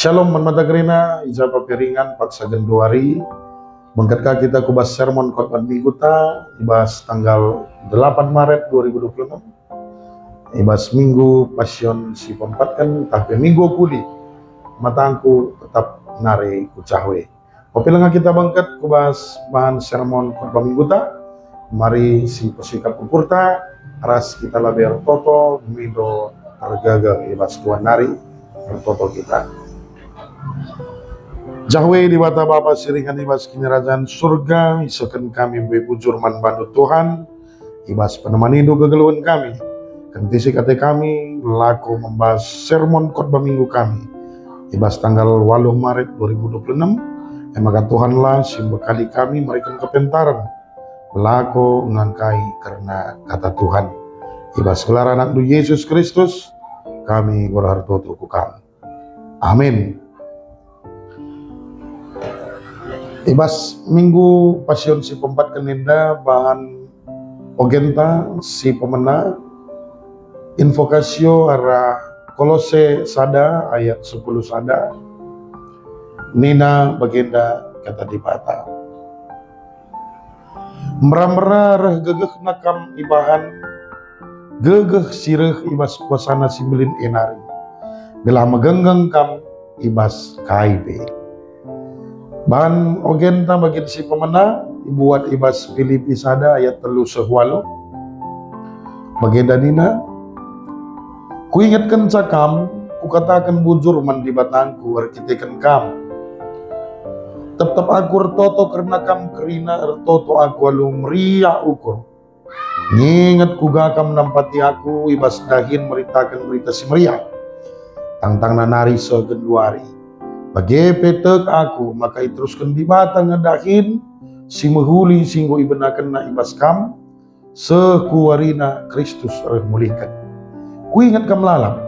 Shalom manmata kerina, ijabah piringan paksa genduari. Mengketkah kita kubas sermon khotbah minggu ta, ibas tanggal 8 Maret 2026. Ibas minggu pasion si pempatkan, tapi minggu kuli. Matangku tetap nari kucahwe. Popilanga kita bangkat kubas bahan sermon khotbah minggu ta. Mari si posikat ukurta, ras kita laber toto, mido tergagal ibas tuan nari, toto kita. Jahwe di mata Bapa siringan ibas kinirajaan surga, isakan kami bebujur man bantu Tuhan, ibas penemanido kegeluhan kami, kentisi kate kami, laku membahas sermon khotbah minggu kami, ibas tanggal 8 Maret 2026, maka Tuhanlah simbekali kami mereka kepentaran, laku ngangkai karena kata Tuhan, ibas kelar anak Yesus Kristus, kami berharto tukukam. Amin. Ibas minggu pasion si pempat keninda bahan ogenta si pemena invokasio arah Kolose sada ayat 10 sada nina bagenda kata dibata meramera reh gegeh nakam ibahan gegeh sireh ibas kuasana simbilin enari gelah megenggang kam ibas kaibe. Bahan ogenta bagi si pemena ibuat ibas Filipi sada ayat 3:8 bagenda nina kuingatkan cakam kukatakan bujur man di batangku arkitekan kam tetap aku ertoto karena kam kerina ertoto aku alu meriah ukur ngingat kugakam nampati aku ibas dahin meritakan berita si meriah tangtang nanari segenduari. Bagi petek aku, maka teruskan di mata ngadahin, si mehuli singgo ibenakan na ibas kam, sekuarina Kristus mulihkan. Ku ingat kam lalam,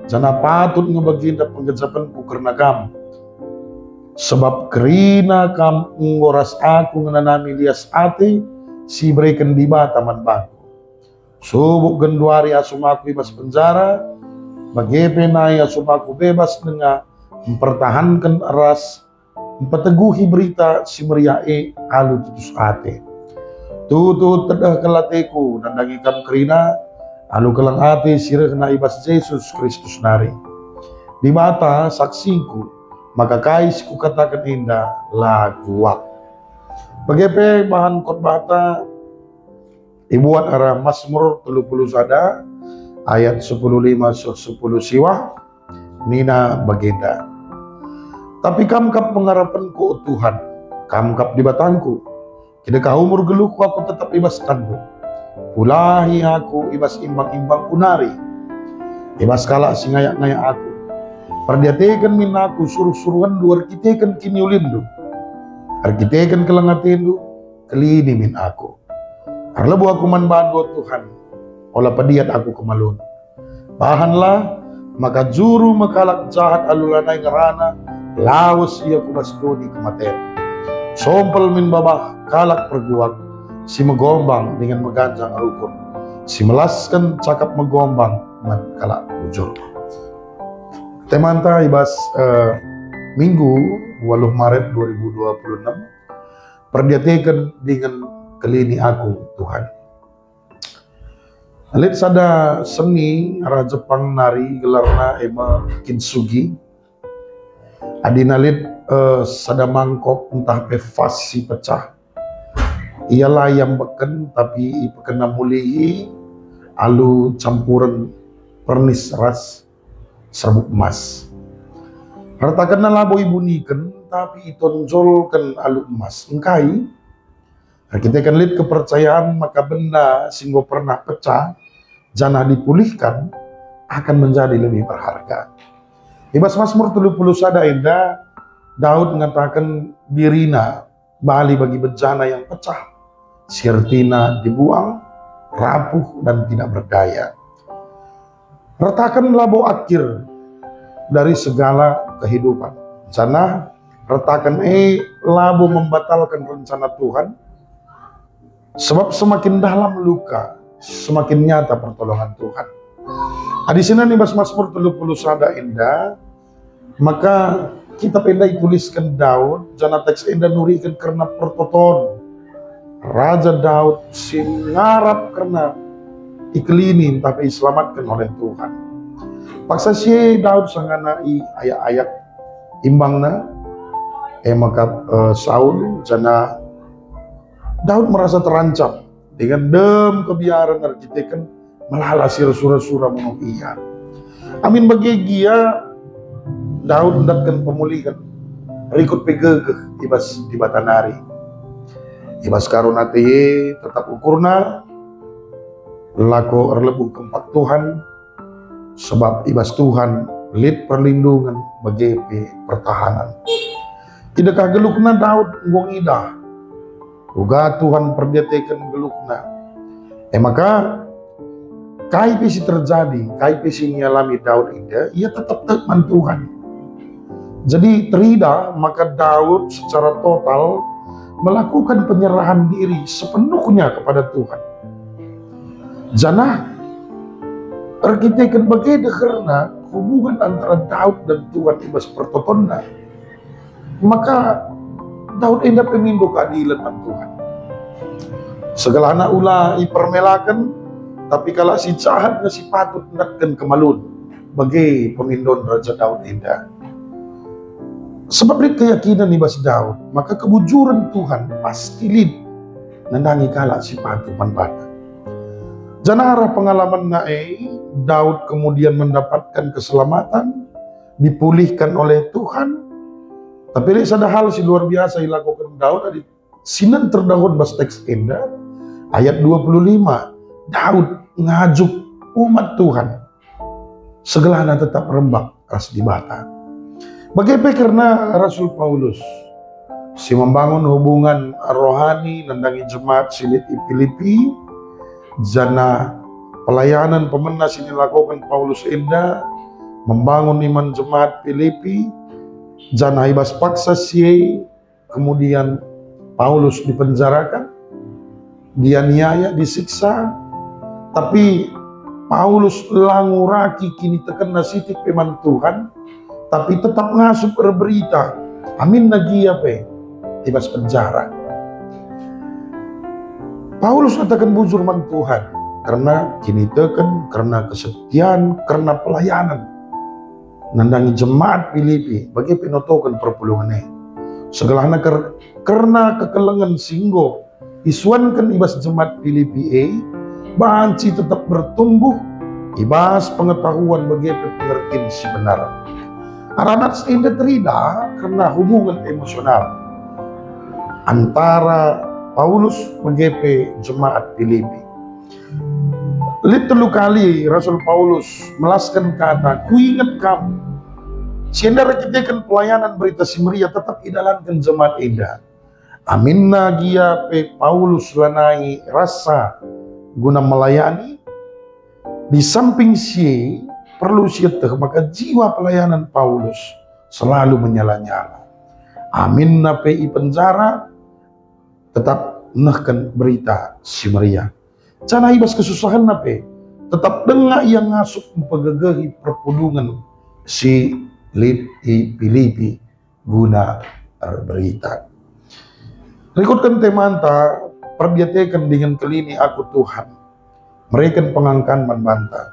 jana patut ngebaginda penggejapan ku karena kam. Sebab kerina kam ngoras aku ngenanami lias ati, si berikan di mata man bangku. Subuk genduari asumaku ibas penjara, bagi penai asumaku bebas dengan mempertahankan ras, memperteguhi berita si meriah alu tutus ate. Tutut tedah kelateku dan dagingkam kerina, alu kelang ate sireh na ibas Yesus Kristus nari. Di mata saksiku, maka kais ku katakan indah laguak. Bagepe bahan khotbah ta ibuat arah Mazmur 30 sada ayat 10:5-10 siwah nina bagenda. Tapi kamkap pengharapanku Tuhan, kamkap di batangku. Kini kau umur geluhku aku tetap ibas tangguh. Pulahi aku ibas imbang-imbang kunari. Ibas kalak singayak-ngayak aku. Perdiatekan min aku suruh-suruhan du arkitekan kini ulindu. Arkitekan kelengatindu kelini min aku. Arlebu aku manbandu Tuhan. Olah pediat aku kemalun. Bahanlah maka juru mekalak jahat alulanai ngerana lawas ia kubas dodi kematian. Sompel min babah kalak perguak si megombang dengan meganjang rukun si melaskan cakap megombang man kalak bujur. Temanta ibas minggu 8 Maret 2026 perdiatekan dengan kelini aku Tuhan. Alit sada seni arah Jepang nari gelarna ema kintsugi. Adinalit sada mangkok entah pevas si pecah. Ialah yang beken tapi ipekena mulihi alu campuran pernis ras serbuk emas. Harta kena labo ibunikan tapi itonjolkan alu emas. Engkai kita kan lihat kepercayaan maka benda singgo pernah pecah jana dipulihkan akan menjadi lebih berharga. Ibas Mazmur 30 sada indah Daud mengatakan dirina bali bagi bejana yang pecah, sirtina dibuang, rapuh dan tidak berdaya. Retakan labo akhir dari segala kehidupan. Jana retakan labo membatalkan rencana Tuhan. Sebab semakin dalam luka, semakin nyata pertolongan Tuhan. Di sini nih Mazmur 30 sada indah Maka kita pendai tuliskan Daud, jana teks enda nurikan karena pertoton. Raja Daud singarap karena ikelinin tapi diselamatkan oleh Tuhan. Paksa si Daud sangana ayak-ayak imbangna maka Saul jana Daud merasa terancam dengan kebiaran arkitekkan melala sura-sura menung iya. Amin bagi dia Daud hendakkan pemulihan rikut pegegeh ibas di batanari. Ibas karunati tetap ukurna lako erlebu keempat Tuhan sebab ibas Tuhan lid perlindungan bagi pertahanan. Tidakkah gelukna Daud ngong idah uga Tuhan perdiatekan gelukna. Maka kai pisi terjadi, kai pisi ngalami Daud ida, ia tetap teman Tuhan. Jadi terida maka Daud secara total melakukan penyerahan diri sepenuhnya kepada Tuhan. Jana arkitekan bagaidah karena hubungan antara Daud dan Tuhan ibas pertotonna. Maka Daud indah pemindo keadilan an Tuhan. Segala anak ulah ipermelakan, tapi kalau si jahat na si patut nakkan kemalun bagi pemindon Raja Daud indah. Sebab dari keyakinan ibas Daud, maka kebujuran Tuhan pasti lid nandangi kala si patut manbana. Janara pengalaman Daud kemudian mendapatkan keselamatan, dipulihkan oleh Tuhan. Tapi ada hal si luar biasa dilakukan Daud di sinan terdahun bas teks enda ayat 25. Daud ngajuk umat Tuhan segelana tetap rembak ras di bata. Bagaimana karena Rasul Paulus si membangun hubungan rohani nandangi jemaat silit di Filipi, jana pelayanan pemenas ini dilakukan Paulus enda membangun iman jemaat Filipi. Jana ibas paksa sie, kemudian Paulus dipenjarakan, dianiaya, disiksa, tapi Paulus languraki kini terkena sitik peman Tuhan, tapi tetap ngasup berberita. Amin nagia pe, ibas penjara. Paulus katakan bujur man Tuhan, karena kini teken, karena kesetiaan, karena pelayanan. Nandangi jemaat Filipi bagi penotokan perpuluhannya segalanya karena kekelengan singgo isuankan ibas jemaat Filipi banci tetap bertumbuh ibas pengetahuan bagi pengertian si benar aranat sehingga terida karena hubungan emosional antara Paulus bagi jemaat Filipi. Litelu kali Rasul Paulus melaskan kata, ku ingat kamu. Siendara kita pelayanan berita Simria tetap idalankan jemaat indah. Aminna gia pe Paulus lanai rasa guna melayani. Di samping si perlu sieteh maka jiwa pelayanan Paulus selalu menyala-nyala. Aminna pe i penjara tetap nehkan berita Simria. Cana ibas kesusahan nape tetap dengar yang ngasup mempegegahi perpulungan si lid i Filipi guna berita. Rekutkan temanta perbiatekan dengan kelini aku Tuhan. Mereka pengangkan membantah.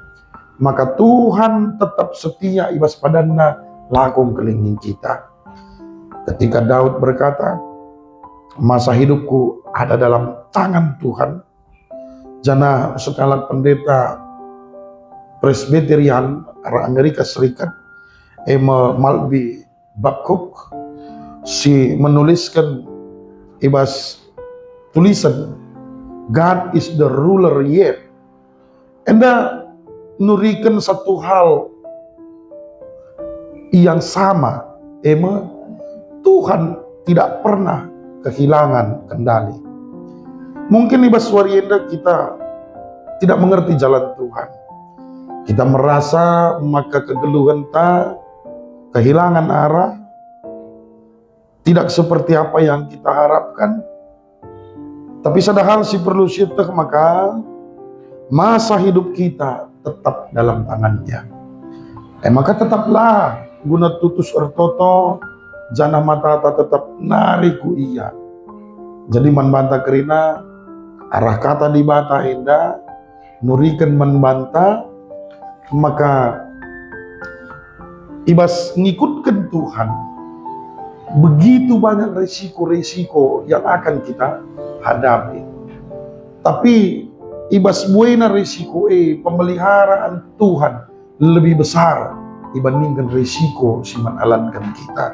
Maka Tuhan tetap setia ibas padanna lakung kelingin kita. Ketika Daud berkata, masa hidupku ada dalam tangan Tuhan. Jana sekala pendeta Presbyterian Amerika Serikat Malby Babcock si menuliskan ibas tulisan God is the ruler yet. Enda nurikan satu hal yang sama Tuhan tidak pernah kehilangan kendali. Mungkin ibas warienda kita tidak mengerti jalan Tuhan. Kita merasa maka kegeluhan tak kehilangan arah, tidak seperti apa yang kita harapkan. Tapi sadahal si perlu syiteh maka masa hidup kita tetap dalam tangannya. Maka tetaplah guna tutus ertoto jana mata tetap nariku iya. Jadi manbanta kerina arah kata di bata indah nurikan manbanta maka ibas ngikutkan Tuhan. Begitu banyak risiko-risiko yang akan kita hadapi. Tapi ibas buena risiko pemeliharaan Tuhan lebih besar dibandingkan risiko si menalankan kita.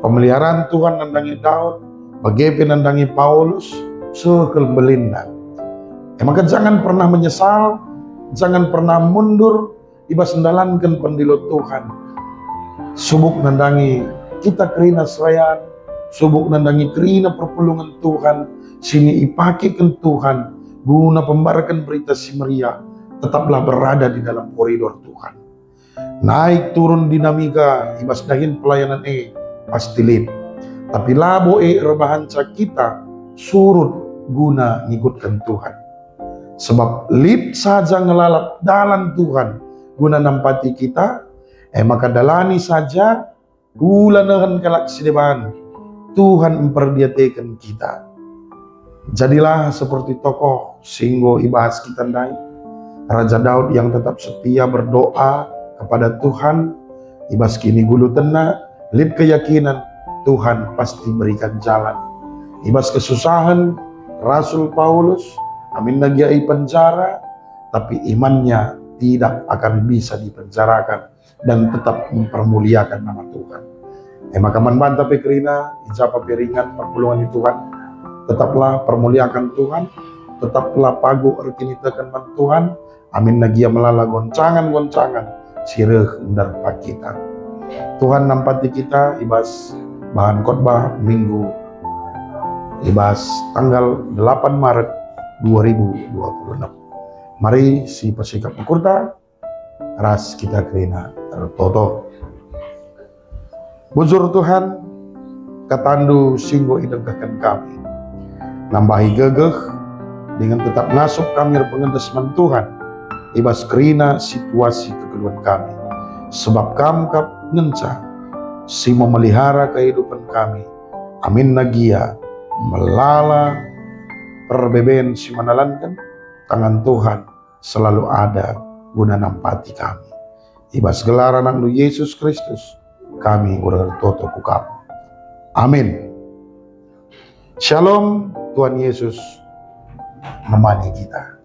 Pemeliharaan Tuhan nandangi Daud, bagaimana nandangi Paulus, sekel belinda. Maka jangan pernah menyesal, jangan pernah mundur, ibas mendalankan pendilo Tuhan. Subuk nandangi kita kerina serayaan, subuk nandangi kerina perpulungan Tuhan, sini ipakikan Tuhan, guna pembarakan berita si Maria, tetaplah berada di dalam koridor Tuhan. Naik turun dinamika, ibas dahin pelayanan pasti lip. Tapi labo rebahanca kita, surut guna ngikutkan Tuhan. Sebab lip saja ngelalap dalam Tuhan, guna nampati kita, maka dalani saja, ulanahan kelak sideban, Tuhan memperdiatekan kita. Jadilah seperti tokoh singgo ibahas kita ndai, Raja Daud yang tetap setia berdoa kepada Tuhan, ibas kini gulu tena, lip keyakinan Tuhan pasti berikan jalan. Ibas kesusahan, Rasul Paulus, amin nagiai penjara, tapi imannya tidak akan bisa dipenjarakan dan tetap mempermuliakan nama Tuhan. Maka manbanta pekerina, ijapa peringan perpulungan Tuhan, tetaplah permuliakan Tuhan, tetaplah pagu erkinitakan Tuhan, amin nagia melala goncangan-goncangan, sireh ndar kita. Tuhan nampati kita, ibas bahan khotbah minggu, ibas tanggal 8 Maret 2026. Mari si pasikap kurta, ras kita kerina tertoto. Bujur Tuhan, katandu singgo idengkakan kami. Nambahi gegeh dengan tetap ngasup kami pengendesman Tuhan. Ibas kerina situasi kekeluhan kami. Sebab kamu kap ngenca si memelihara kehidupan kami. Amin nagia melala perbeben si manalankan, tangan Tuhan selalu ada guna nampati kami. Ibas gelaran anak Yesus Kristus, kami bertoto ku kamu. Amin. Shalom, Tuhan Yesus menemani kita.